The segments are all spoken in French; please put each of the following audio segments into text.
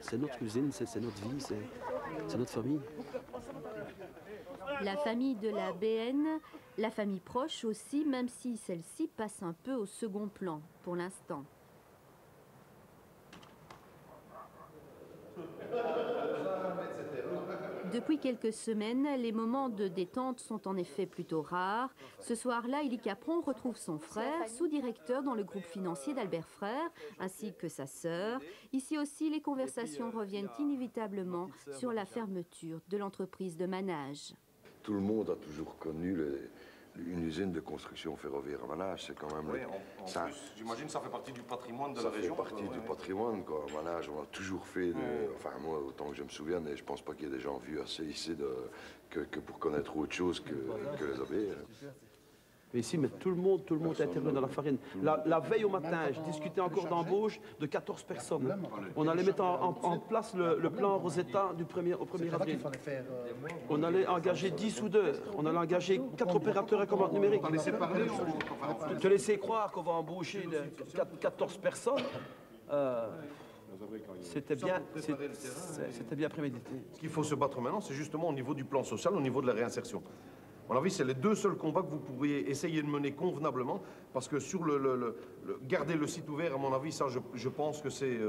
c'est notre usine, c'est notre vie, c'est notre famille. La famille de la BN, la famille proche aussi, même si celle-ci passe un peu au second plan pour l'instant. Depuis quelques semaines, les moments de détente sont en effet plutôt rares. Ce soir-là, Élie Capron retrouve son frère, sous-directeur dans le groupe financier d'Albert Frères, ainsi que sa sœur. Ici aussi, les conversations reviennent inévitablement sur la fermeture de l'entreprise de manage. Tout le monde a toujours connu une usine de construction ferroviaire à Manage, c'est quand même... Oui, j'imagine que ça fait partie du patrimoine de la région. Ça fait partie du patrimoine, quoi. À Manage, on a toujours fait... Enfin, moi, autant que je me souviens, et je pense pas qu'il y ait des gens vus assez ici que pour connaître autre chose que les abeilles. Mais ici, tout le monde est intervenu dans la farine. La veille au matin, je discutais encore d'embauche de 14 personnes. On allait mettre en place le plan Rosetta au 1er avril. On allait engager 10 soudeurs. On allait engager 4 opérateurs à commande numérique. Te laisser croire qu'on va embaucher 14 personnes. C'était bien prémédité. Ce qu'il faut se battre maintenant, c'est justement au niveau du plan social, au niveau de la réinsertion. À mon avis, c'est les deux seuls combats que vous pourriez essayer de mener convenablement, parce que sur garder le site ouvert, à mon avis, ça, je pense que c'est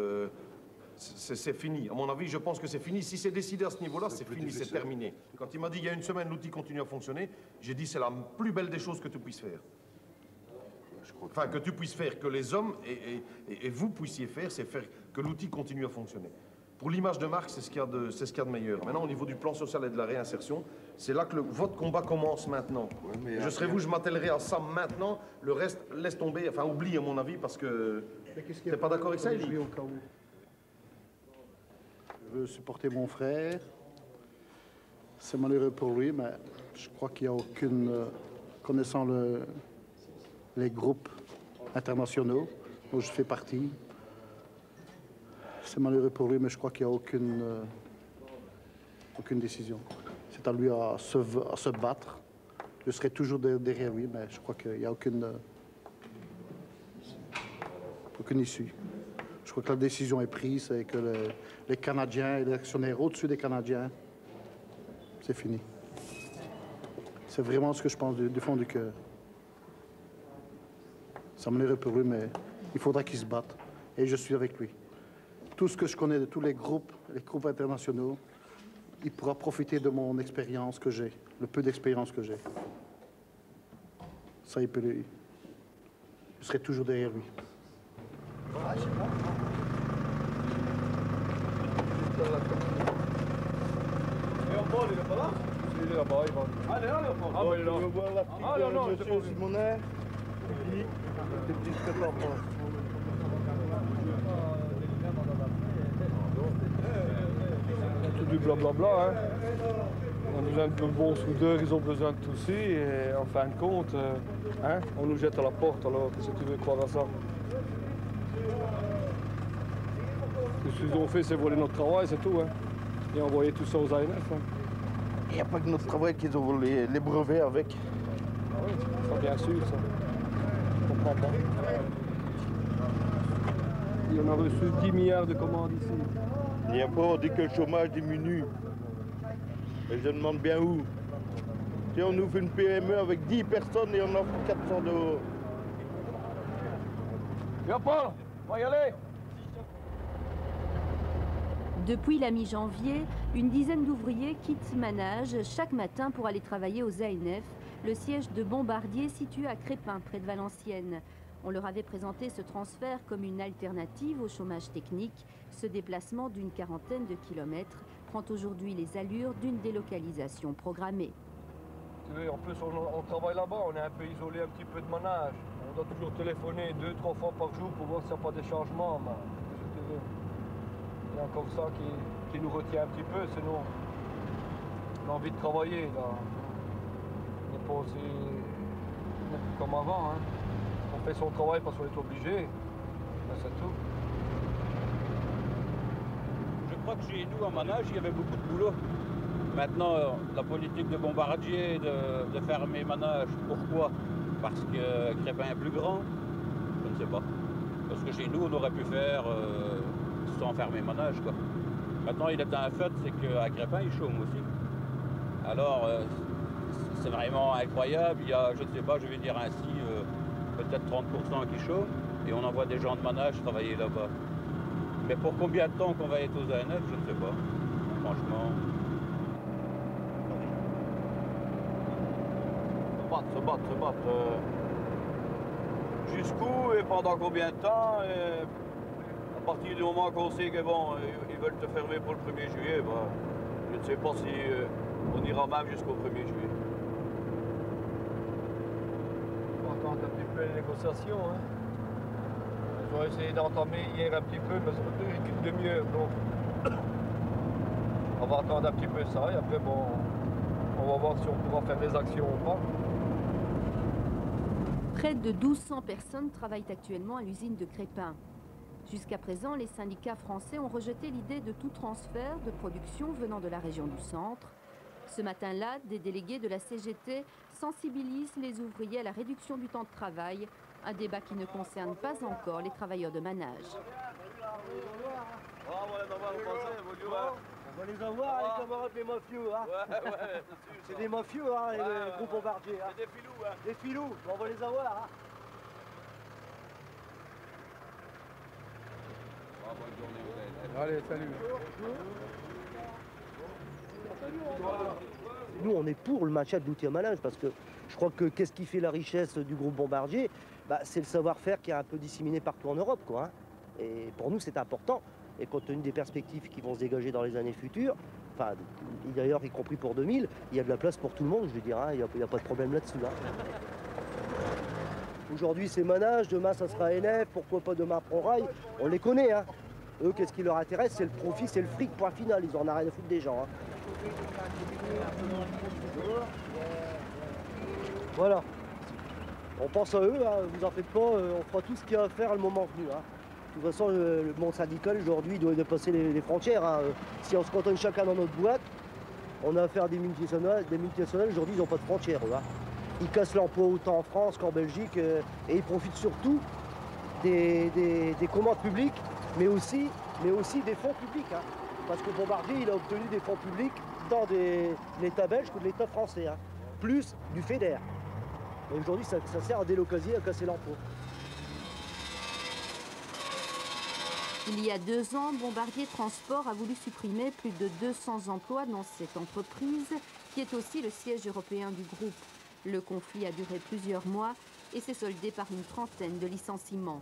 fini. À mon avis, je pense que c'est fini. Si c'est décidé à ce niveau-là, c'est fini, c'est terminé. Quand il m'a dit il y a une semaine, l'outil continue à fonctionner, j'ai dit c'est la plus belle des choses que tu puisses faire. Enfin, que tu puisses faire, que les hommes et vous puissiez faire, c'est faire que l'outil continue à fonctionner. Pour l'image de marque, c'est ce qu'il y a de meilleur. Maintenant, au niveau du plan social et de la réinsertion, c'est là que votre combat commence maintenant. Ouais, je serai vous, je m'attellerai à ça maintenant. Le reste, laisse tomber, enfin oublie à mon avis, parce que... T'es pas d'accord avec ça, Élie? Je veux supporter mon frère. C'est malheureux pour lui, mais je crois qu'il n'y a aucune... connaissant les groupes internationaux dont je fais partie, c'est malheureux pour lui, mais je crois qu'il n'y a aucune décision. C'est à lui à se battre. Je serai toujours derrière lui, mais je crois qu'il n'y a aucune issue. Je crois que la décision est prise et que les Canadiens et les actionnaires au-dessus des Canadiens, c'est fini. C'est vraiment ce que je pense du fond du cœur. C'est malheureux pour lui, mais il faudra qu'il se batte. Et je suis avec lui. Tout ce que je connais de tous les groupes internationaux, il pourra profiter de mon expérience que j'ai, le peu d'expérience que j'ai. Ça, je serai toujours derrière lui. Et en bas, il est pas là? Il est là-bas, il va. Ah, il est là, il est là. Ah, il est là. Je vois la petite monsieur Simonet. Des petits traitements. Tout du blablabla, hein. On a besoin de bons soudeurs, ils ont besoin de tout ça, et en fin de compte, hein, on nous jette à la porte, alors qu'est-ce que tu veux croire à ça? Ce qu'ils ont fait, c'est voler notre travail, c'est tout, hein. Et envoyer tout ça aux ANF. Hein. Il n'y a pas que notre travail qu'ils ont volé les brevets avec. Ah oui, ça bien sûr, ça. Je comprends pas. Il en a reçu 10 milliards de commandes ici. Il n'y a pas, on dit que le chômage diminue. Mais je demande bien où. Si on ouvre une PME avec 10 personnes et on offre 400 €. Viens pas, on va y aller. Depuis la mi-janvier, une dizaine d'ouvriers quittent Manage chaque matin pour aller travailler aux ANF, le siège de Bombardier situé à Crépin, près de Valenciennes. On leur avait présenté ce transfert comme une alternative au chômage technique. Ce déplacement d'une quarantaine de kilomètres prend aujourd'hui les allures d'une délocalisation programmée. En plus, on travaille là-bas, on est un peu isolé un petit peu de Manage. On doit toujours téléphoner 2-3 fois par jour pour voir s'il n'y a pas des changements. Il y a encore ça qui nous retient un petit peu, sinon on a envie de travailler. Là. On n'est pas aussi comme avant. Hein. On fait son travail parce qu'on est obligé. C'est tout. Je crois que chez nous, à Manage, il y avait beaucoup de boulot. Maintenant, la politique de Bombardier de fermer Manage, pourquoi? Parce que Crépin est plus grand? Je ne sais pas. Parce que chez nous, on aurait pu faire sans fermer Manage, quoi. Maintenant, il est un fait, c'est qu'à Crépin, ils chôment aussi. Alors, c'est vraiment incroyable. Il y a, je ne sais pas, je vais dire ainsi, peut-être 30% qui chôment. Et on envoie des gens de manage travailler là-bas. Mais pour combien de temps qu'on va être aux ANF, je ne sais pas. Franchement. Se battre. Jusqu'où et pendant combien de temps? À partir du moment qu'on sait que bon, ils veulent te fermer pour le 1er juillet, bah, je ne sais pas si on ira même jusqu'au 1er juillet. On va attendre un petit peu les négociations. Hein. Ils ont essayé d'entamer hier un petit peu, mais ça ne fait qu'une demi-heure. Donc on va attendre un petit peu ça et après bon, on va voir si on pourra faire des actions ou pas. Près de 1200 personnes travaillent actuellement à l'usine de Crépin. Jusqu'à présent, les syndicats français ont rejeté l'idée de tout transfert de production venant de la région du centre. Ce matin-là, des délégués de la CGT sensibilisent les ouvriers à la réduction du temps de travail, un débat qui ne concerne pas encore les travailleurs de manage. On va les avoir, les camarades des mafieux. Hein. Ouais, c'est des mafieux, hein, le groupe Bombardier. Hein. C'est des filous. Hein. Des filous, on va les avoir. Hein. Allez, salut. Nous, on est pour le maintien de l'outil à manage parce que je crois que qu'est-ce qui fait la richesse du groupe Bombardier, bah, c'est le savoir-faire qui est un peu disséminé partout en Europe, quoi. Hein. Et pour nous, c'est important. Et compte tenu des perspectives qui vont se dégager dans les années futures, enfin, d'ailleurs, y compris pour 2000, il y a de la place pour tout le monde, je veux dire, hein, il n'y a pas de problème là-dessus. Hein. Aujourd'hui, c'est manage, demain, ça sera NF, pourquoi pas demain ProRail, on les connaît. Hein. Eux, qu'est-ce qui leur intéresse? C'est le profit, c'est le fric, point final, ils en ont rien à foutre des gens. Hein. Voilà. On pense à eux, hein, vous en faites pas, on fera tout ce qu'il y a à faire à le moment venu. Hein. De toute façon, le monde syndical aujourd'hui doit dépasser les frontières. Hein. Si on se cantonne chacun dans notre boîte, on a affaire à des multinationales. Des multinationales aujourd'hui, ils n'ont pas de frontières. Hein. Ils cassent l'emploi autant en France qu'en Belgique et ils profitent surtout des commandes publiques, mais aussi des fonds publics. Hein. Parce que Bombardier, il a obtenu des fonds publics tant de l'État belge que de l'État français, hein. Plus du FEDER. Et aujourd'hui, ça sert à délocaliser, à casser l'emploi. Il y a 2 ans, Bombardier Transport a voulu supprimer plus de 200 emplois dans cette entreprise, qui est aussi le siège européen du groupe. Le conflit a duré plusieurs mois et s'est soldé par une trentaine de licenciements.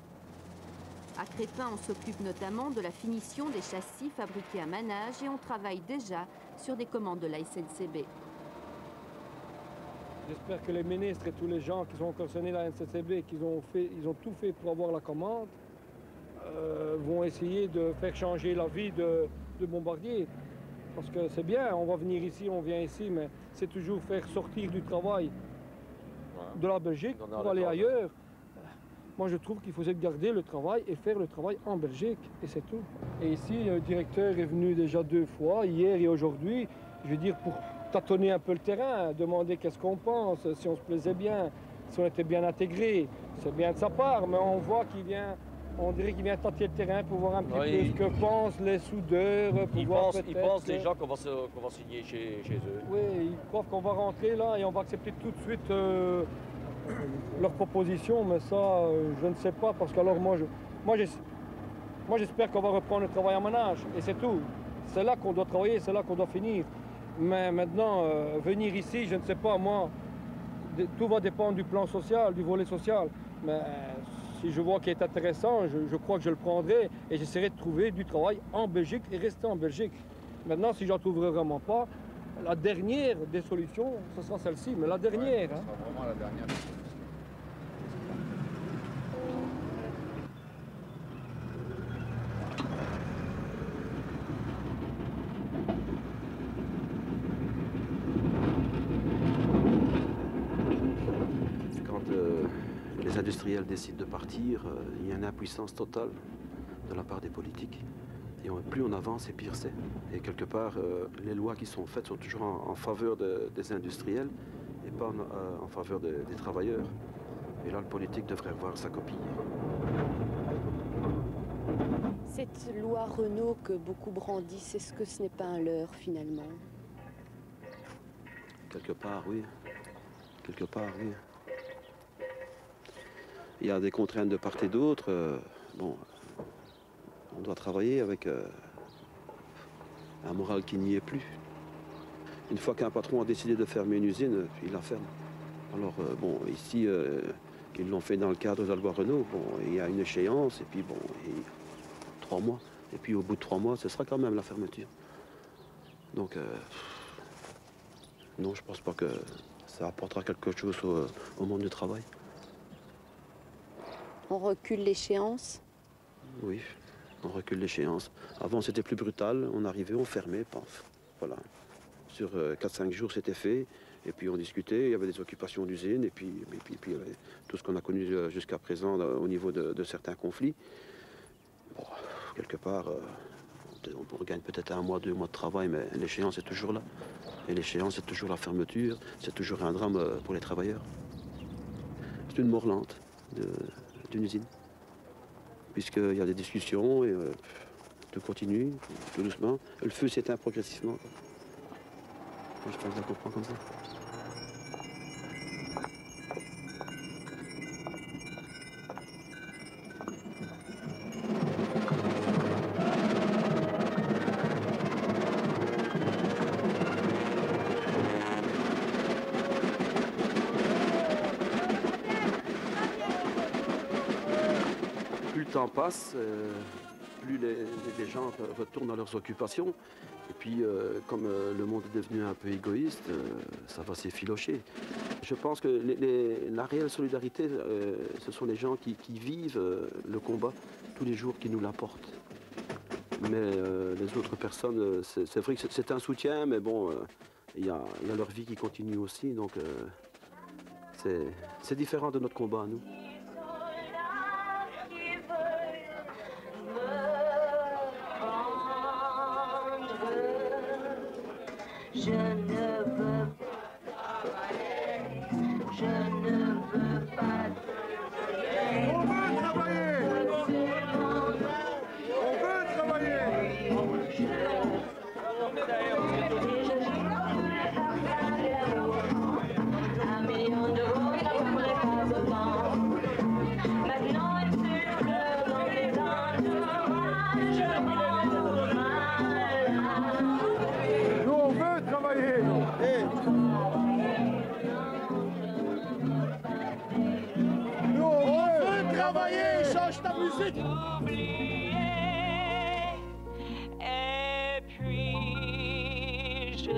À Crépin, on s'occupe notamment de la finition des châssis fabriqués à manage et on travaille déjà sur des commandes de la SNCB. J'espère que les ministres et tous les gens qui ont concerné la SNCB, ils ont tout fait pour avoir la commande, vont essayer de faire changer la vie de Bombardier. Parce que c'est bien, on va venir ici, on vient ici, mais c'est toujours faire sortir du travail de la Belgique pour aller ailleurs. Moi, je trouve qu'il faut garder le travail et faire le travail en Belgique, et c'est tout. Et ici, le directeur est venu déjà 2 fois, hier et aujourd'hui, je veux dire, pour tâtonner un peu le terrain, demander qu'est-ce qu'on pense, si on se plaisait bien, si on était bien intégré. C'est bien de sa part, mais on voit qu'il vient, on dirait qu'il vient tâter le terrain pour voir un petit peu ce que pensent les soudeurs. Ils pensent déjà qu'on va signer chez eux. Oui, ils croient qu'on va rentrer là et on va accepter tout de suite leur proposition, mais ça, je ne sais pas, parce que alors moi j'espère qu'on va reprendre le travail en manage, et c'est tout. C'est là qu'on doit travailler, c'est là qu'on doit finir. Mais maintenant, venir ici, je ne sais pas, moi, tout va dépendre du plan social, du volet social. Mais si je vois qu'il est intéressant, je crois que je le prendrai et j'essaierai de trouver du travail en Belgique et rester en Belgique. Maintenant, si j'en trouverai vraiment pas, la dernière des solutions, ce sera celle-ci, mais la dernière. Ouais, ce sera vraiment la dernière des solutions. Les industriels décident de partir, il y a une impuissance totale de la part des politiques. Et plus on avance, et pire c'est. Et quelque part, les lois qui sont faites sont toujours en faveur des industriels et pas en faveur des travailleurs. Et là, le politique devrait voir sa copie. Cette loi Renault que beaucoup brandissent, est-ce que ce n'est pas un leurre finalement? Quelque part, oui. Quelque part, oui. Il y a des contraintes de part et d'autre. Bon, on doit travailler avec un moral qui n'y est plus. Une fois qu'un patron a décidé de fermer une usine, il la ferme. Alors, bon, ici, ils l'ont fait dans le cadre de la loi Renault. Bon, il y a une échéance, et puis bon, 3 mois. Et puis au bout de 3 mois, ce sera quand même la fermeture. Donc, non, je pense pas que ça apportera quelque chose au monde du travail. On recule l'échéance? Oui, on recule l'échéance. Avant, c'était plus brutal. On arrivait, on fermait, paf. Voilà. Sur 4-5 jours, c'était fait. Et puis on discutait, il y avait des occupations d'usines, et puis il y avait tout ce qu'on a connu jusqu'à présent au niveau de certains conflits. Bon, quelque part, on regagne peut-être 1 mois, 2 mois de travail, mais l'échéance est toujours là. Et l'échéance, c'est toujours la fermeture, c'est toujours un drame pour les travailleurs. C'est une mort lente d'une usine. Puisqu'il y a des discussions et tout continue, tout doucement. Le feu s'éteint progressivement. Je pense que je la comprends comme ça. Plus le temps passe, plus les gens retournent à leurs occupations. Et puis, comme le monde est devenu un peu égoïste, ça va s'effilocher. Je pense que la réelle solidarité, ce sont les gens qui vivent le combat tous les jours, qui nous l'apportent. Mais les autres personnes, c'est vrai que c'est un soutien, mais bon, il y a leur vie qui continue aussi. Donc, c'est différent de notre combat à nous. Je ne veux pas travailler, je ne veux pas travailler. On veut travailler. On veut travailler. Un million d'euros, ça ne ferait pas autant. Maintenant, il circule dans les entourages. Nous, on veut travailler. Nous, on veut travailler. Change ta musique. Et puis je